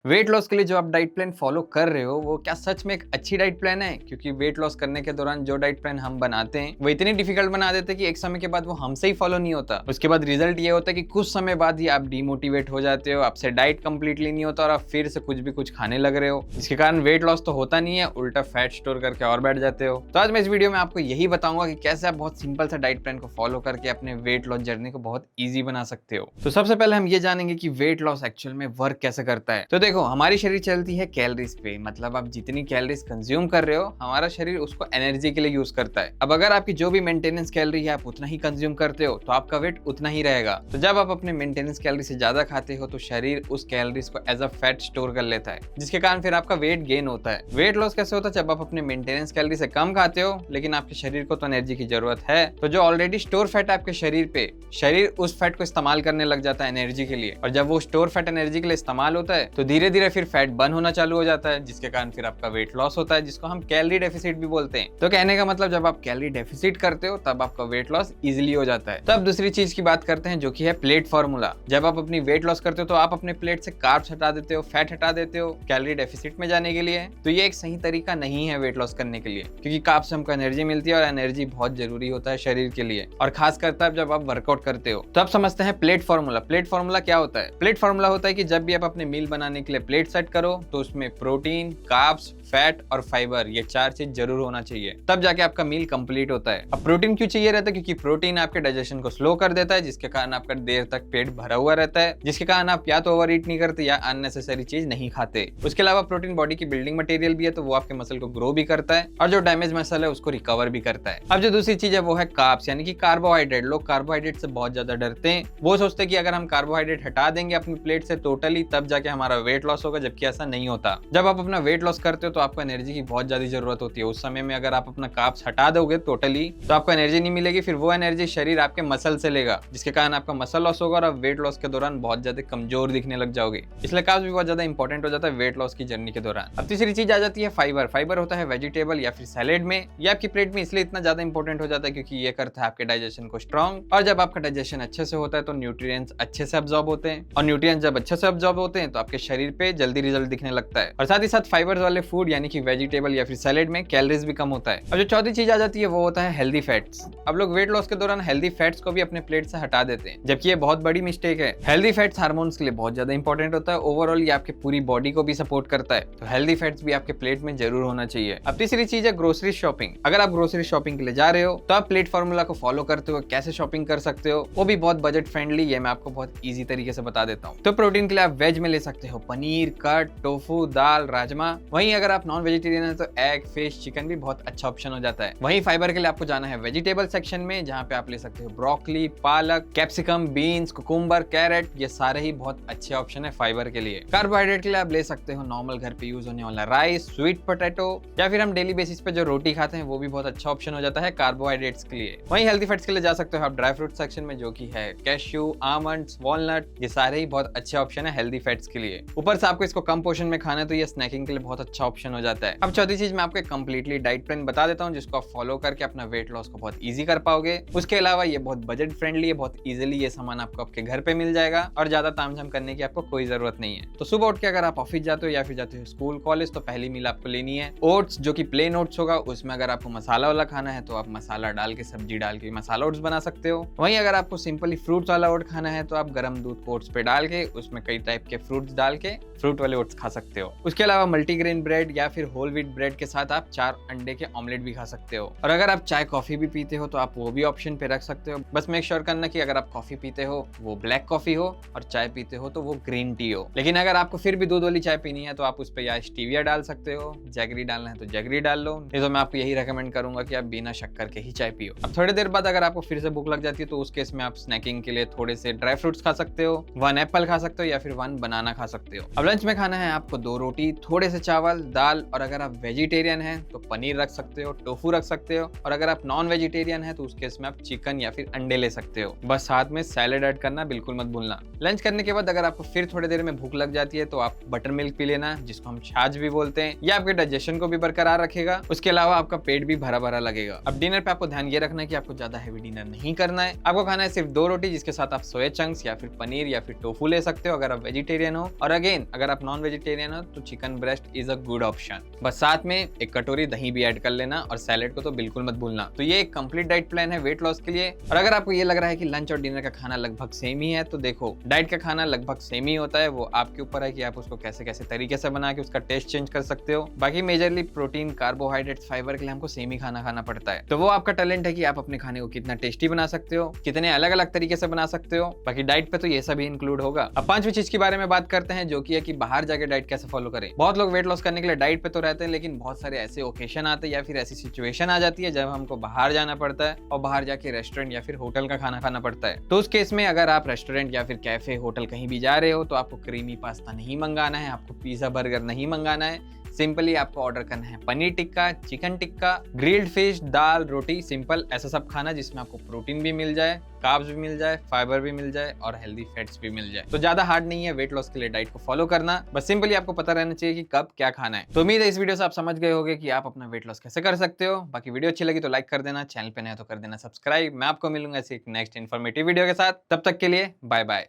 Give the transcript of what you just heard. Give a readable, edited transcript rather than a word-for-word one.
Weight loss के लिए जो आप डाइट प्लान फॉलो कर रहे हो वो क्या सच में एक अच्छी डाइट प्लान है? क्योंकि वेट लॉस करने के दौरान जो डाइट प्लान हम बनाते हैं वो इतनी डिफिकल्ट बना देते हैं कि एक समय के बाद वो हमसे ही फॉलो नहीं होता। उसके बाद रिजल्ट ये होता है कि कुछ समय बाद ही आप डिमोटिवेट हो जाते हो, आपसे डाइट कंप्लीटली नहीं होता और आप फिर से कुछ खाने लग रहे हो, जिसके कारण वेट लॉस तो होता नहीं है, उल्टा फैट स्टोर करके और बैठ जाते हो। तो आज मैं इस वीडियो में आपको यही बताऊंगा कि कैसे आप बहुत सिंपल सा डाइट प्लान को फॉलो करके अपने वेट लॉस जर्नी को बहुत ईजी बना सकते हो। तो सबसे पहले हम ये जानेंगे कि वेट लॉस एक्चुअल में वर्क कैसे करता है। तो देखो, हमारी शरीर चलती है कैलोरीज पे, मतलब आप जितनी कैलोरीज कंज्यूम कर रहे हो हमारा शरीर उसको एनर्जी के लिए यूज करता है। अब अगर आपकी जो भी मेंटेनेंस कैलोरी है आप उतना ही कंज्यूम करते हो तो आपका वेट उतना ही रहेगा। तो जब आप अपने मेंटेनेंस कैलोरी से ज्यादा खाते हो तो शरीर उस कैलोरीज को एज अ फैट स्टोर कर लेता है, जिसके कारण फिर आपका वेट गेन होता है। वेट लॉस कैसे होता है? जब आप अपने मेंटेनेंस कैलोरी से कम खाते हो लेकिन आपके शरीर को तो एनर्जी की जरूरत है, तो जो ऑलरेडी स्टोर फैट है आपके शरीर पे, शरीर उस फैट को इस्तेमाल करने लग जाता है एनर्जी के लिए। और जब वो स्टोर फैट एनर्जी के लिए इस्तेमाल होता है तो धीरे धीरे फिर फैट बर्न होना चालू हो जाता है, जिसके कारण फिर आपका वेट लॉस होता है, जिसको हम कैलोरी डेफिसिट भी बोलते हैं। तो कहने का मतलब जब आप कैलोरी डेफिसिट करते हो तब आपका वेट लॉस इजीली हो जाता है। तो अब दूसरी चीज की बात करते हैं जो कि है प्लेट फार्मूला। जब आप अपनी वेट लॉस करते हो तो आप अपने प्लेट से कार्ब्स हटा देते हो, फैट हटा देते हो कैलोरी डेफिसिट में जाने के लिए। तो ये एक सही तरीका नहीं है वेट लॉस करने के लिए, क्योंकि कार्ब्स से हमको एनर्जी मिलती है और एनर्जी बहुत जरूरी होता है शरीर के लिए, और खास करता है जब आप वर्कआउट करते हो। तो अब समझते हैं प्लेट फार्मूला। प्लेट फार्मूला क्या होता है? प्लेट फार्मूला होता है कि जब भी आप अपने मील बनाने के लिए प्लेट सेट करो तो उसमें प्रोटीन, कार्ब्स, फैट और फाइबर, ये चार चीज जरूर होना चाहिए, तब जाके आपका मील कंप्लीट होता है। अब प्रोटीन क्यों चाहिए रहता है? क्योंकि प्रोटीन आपके डाइजेशन को स्लो कर देता है, जिसके कारण आपका देर तक पेट भरा हुआ रहता है, जिसके कारण आप या तो ओवर ईट नहीं करते या अननेसेसरी चीज नहीं खाते। उसके अलावा प्रोटीन बॉडी की बिल्डिंग मटेरियल भी है, तो वो आपके मसल को ग्रो भी करता है और जो डैमेज मसल है उसको रिकवर भी करता है। अब जो दूसरी चीज है वो है कार्ब्स, यानी कि कार्बोहाइड्रेट। लोग कार्बोहाइड्रेट से बहुत ज्यादा डरते हैं, वो सोचते हैं कि अगर हम कार्बोहाइड्रेट हटा देंगे अपनी प्लेट से टोटली तब जाके हमारा वेट लॉस होगा, जबकि ऐसा नहीं होता। जब आप अपना वेट लॉस करते हो तो आपको एनर्जी की बहुत ज्यादा जरूरत होती है। उस समय में अगर आप अपना कार्ब्स हटा दोगे टोटली तो आपको एनर्जी नहीं मिलेगी, फिर वो एनर्जी शरीर आपके मसल से लेगा, जिसके कारण आपका मसल लॉस होगा और आप वेट लॉस के दौरान बहुत ज्यादा कमजोर दिखने लग जाओगे। इसलिए कार्ब्स भी बहुत ज्यादा इंपॉर्टेंट हो जाता है वेट लॉस की जर्नी के दौरान। अब तीसरी चीज आ जाती है फाइबर। फाइबर होता है वेजिटेबल या फिर सैलेड में। ये आपकी प्लेट में इसलिए इतना ज्यादा इंपॉर्टेंट हो जाता है क्योंकि ये करता है आपके डाइजेशन को स्ट्रॉन्ग, और जब आपका डाइजेशन अच्छे से होता है तो न्यूट्रिएंट्स अच्छे से अब्सॉर्ब होते हैं, और न्यूट्रिएंट्स जब अच्छे से अब्सॉर्ब होते हैं तो आपके शरीर पे जल्दी रिजल्ट दिखने लगता है। और साथ ही साथ फाइबर्स वाले फूड यानी कि वेजिटेबल या फिर सैलेड में कैलोरीज भी कम होता है। अब जो चौथी चीज आ जाती है वो होता है हेल्दी फैट्स। अब लोग वेट लॉस के दौरान हेल्दी फैट्स को भी अपने प्लेट से हटा देते हैं, जबकि ये बहुत बड़ी मिस्टेक है। हेल्दी फैट्स हार्मोन्स के लिए बहुत ज्यादा इंपॉर्टेंट होता है, ओवरऑल ये आपके पूरी बॉडी को भी सपोर्ट करता है, तो हेल्दी फैट्स भी आपके प्लेट में जरूर होना चाहिए। अब तीसरी चीज है ग्रोसरी शॉपिंग। अगर आप ग्रोसरी शॉपिंग के लिए जा रहे हो तो आप प्लेट फार्मूला को फॉलो करते हुए कैसे शॉपिंग कर सकते हो, वो भी बहुत बजट फ्रेंडली है, मैं आपको बहुत ईजी तरीके से बता देता हूँ। तो प्रोटीन के लिए आप वेज में ले सकते हो पनीर, कर्ड, टोफू, दाल, राजमा। वहीं अगर आप नॉन वेजिटेरियन है तो एग, फिश, चिकन भी बहुत अच्छा ऑप्शन हो जाता है। वहीं फाइबर के लिए आपको जाना है वेजिटेबल सेक्शन में, जहां पे आप ले सकते हो ब्रोकली, पालक, कैप्सिकम, बीन्स, कुकुम्बर, कैरेट। ये सारे ही बहुत अच्छे ऑप्शन है फाइबर के लिए। कार्बोहाइड्रेट के लिए आप ले सकते हो नॉर्मल घर पे यूज होने वाला राइस, स्वीट पोटैटो, या फिर हम डेली बेसिस पे जो रोटी खाते हैं वो भी बहुत अच्छा ऑप्शन हो जाता है कार्बोहाइड्रेट्स के लिए। वहीं हेल्दी फैट्स के लिए जा सकते हो आप ड्राई फ्रूट सेक्शन में, जो कि है कैश्यू, आमंड्स, वॉलनट। ये सारे ही बहुत अच्छे ऑप्शन है हेल्दी फैट्स के लिए। ऊपर से आपको इसको कम पोर्शन में खाना है तो ये स्नैकिंग के लिए बहुत अच्छा ऑप्शन हो जाता है। अब चौथी चीज मैं आपको कंप्लीटली डाइट प्लान बता देता हूँ, जिसको आप फॉलो करके अपना वेट लॉस को बहुत इजी कर पाओगे। उसके अलावा ये बहुत बजट फ्रेंडली है, बहुत इजीली ये सामान आपको आपके घर पे मिल जाएगा और ज्यादा तामझाम करने की आपको कोई जरूरत नहीं है। तो सुबह उठ के अगर आप ऑफिस जाते हो या फिर जाते हो स्कूल कॉलेज तो पहली मील आपको लेनी है ओट्स, जो कि प्लेन ओट्स होगा। उसमें अगर आपको मसाला वाला खाना है तो आप मसाला डाल के, सब्जी डाल के मसाला ओट्स बना सकते हो। वहीं अगर आपको सिंपली फ्रूट्स वाला ओट खाना है तो आप गर्म दूध को ओट्स पे डाल के उसमें कई टाइप के फ्रूट्स डाल के फ्रूट वाले ओट्स खा सकते हो। उसके अलावा मल्टीग्रेन ब्रेड या फिर होल व्हीट ब्रेड के साथ आप 4 अंडे के ऑमलेट भी खा सकते हो। और अगर आप चाय कॉफी भी पीते हो तो आप वो भी ऑप्शन पे रख सकते हो। बस मेक श्योर करना कि अगर आप कॉफी पीते हो वो ब्लैक कॉफी हो और चाय पीते हो तो वो ग्रीन टी हो। लेकिन अगर आपको फिर भी दूध वाली चाय पीनी है तो आप उस पे या स्टीविया डाल सकते हो, जैगरी डालना है तो जैगरी डाल लो, नहीं तो मैं आपको यही रेकमेंड करूंगा कि आप बिना शक्कर के ही चाय पियो। अब थोड़ी देर बाद अगर आपको फिर से भूख लग जाती है तो उस केस में आप स्नैकिंग के लिए थोड़े से ड्राई फ्रूट्स खा सकते हो, 1 एप्पल खा सकते हो या फिर 1 बनाना खा सकते हो। अब लंच में खाना है आपको 2 रोटी, थोड़े से चावल, दाल, और अगर आप वेजिटेरियन हैं तो पनीर रख सकते हो, टोफू रख सकते हो, और अगर आप नॉन वेजिटेरियन है तो उस केस में आप चिकन या फिर अंडे ले सकते हो। बस साथ में सैलेड ऐड करना बिल्कुल मत भूलना। लंच करने के बाद अगर आपको फिर थोड़ी देर में भूख लग जाती है तो आप बटर मिल्क पी लेना, जिसको हम छाछ भी बोलते हैं। ये आपके डाइजेशन को भी बरकरार रखेगा, उसके अलावा आपका पेट भी भरा भरा लगेगा। अब डिनर पे आपको ध्यान ये रखना है कि आपको ज्यादा हैवी डिनर नहीं करना है। आपको खाना है सिर्फ 2 रोटी, जिसके साथ आप सोया चंक्स या फिर पनीर या फिर टोफू ले सकते हो अगर आप वेजिटेरियन हो। और अगेन अगेन अगर आप नॉन वेजिटेरियन हो तो chicken breast is a good option. बस साथ में एक कटोरी दही भी ऐड कर लेना और सैलेड को तो बिल्कुल मत भूलना। तो ये एक कंप्लीट डाइट प्लान है वेट लॉस के लिए। और अगर आपको ये लग रहा है कि लंच और डिनर का खाना लगभग सेम ही है, तो देखो डाइट का खाना लगभग सेम ही होता है, वो आपके ऊपर है कि आप उसको कैसे कैसे तरीके से बना के उसका टेस्ट चेंज कर सकते हो। बाकी मेजरली प्रोटीन, कार्बोहाइड्रेट्स, फाइबर के लिए हमको सेम ही खाना खाना पड़ता है। तो वो आपका टैलेंट है कि आप अपने खाने को कितना टेस्टी बना सकते हो, कितने अलग अलग तरीके से बना सकते हो। बाकी डाइट पे तो ये सभी इंक्लूड होगा। अब पांचवी चीज के बारे में बात करते हैं, जो कि है कि बाहर जाके डाइट कैसे फॉलो करें। बहुत लोग वेट लॉस करने के लिए डाइट पे तो रहते हैं, लेकिन बहुत सारे ऐसे ओकेशन आते हैं या फिर ऐसी सिचुएशन आ जाती है जब हमको बाहर जाना पड़ता है और बाहर जाके रेस्टोरेंट या फिर होटल का खाना खाना पड़ता है। तो उस केस में अगर आप रेस्टोरेंट या फिर कैफे, होटल कहीं भी जा रहे हो तो आपको क्रीमी पास्ता नहीं मंगाना है, आपको पिज्जा बर्गर नहीं मंगाना है। सिंपली आपको ऑर्डर करना है paneer tikka, chicken tikka, grilled fish, दाल, रोटी, सिंपल ऐसा सब खाना जिसमें आपको प्रोटीन भी मिल जाए, कार्ब्स भी मिल जाए, फाइबर भी मिल जाए और हेल्दी फैट्स भी मिल जाए। तो ज्यादा हार्ड नहीं है वेट लॉस के लिए डाइट को फॉलो करना, बस सिंपली आपको पता रहना चाहिए कि कब क्या खाना है। तो उम्मीद है इस वीडियो से आप समझ गए होंगे कि आप अपना वेट लॉस कैसे कर सकते हो। बाकी वीडियो अच्छी लगी तो लाइक कर देना, चैनल पे नया तो कर देना सब्सक्राइब। मैं आपको मिलूंगा ऐसे एक नेक्स्ट इन्फॉर्मेटिव वीडियो के साथ, तब तक के लिए बाय बाय।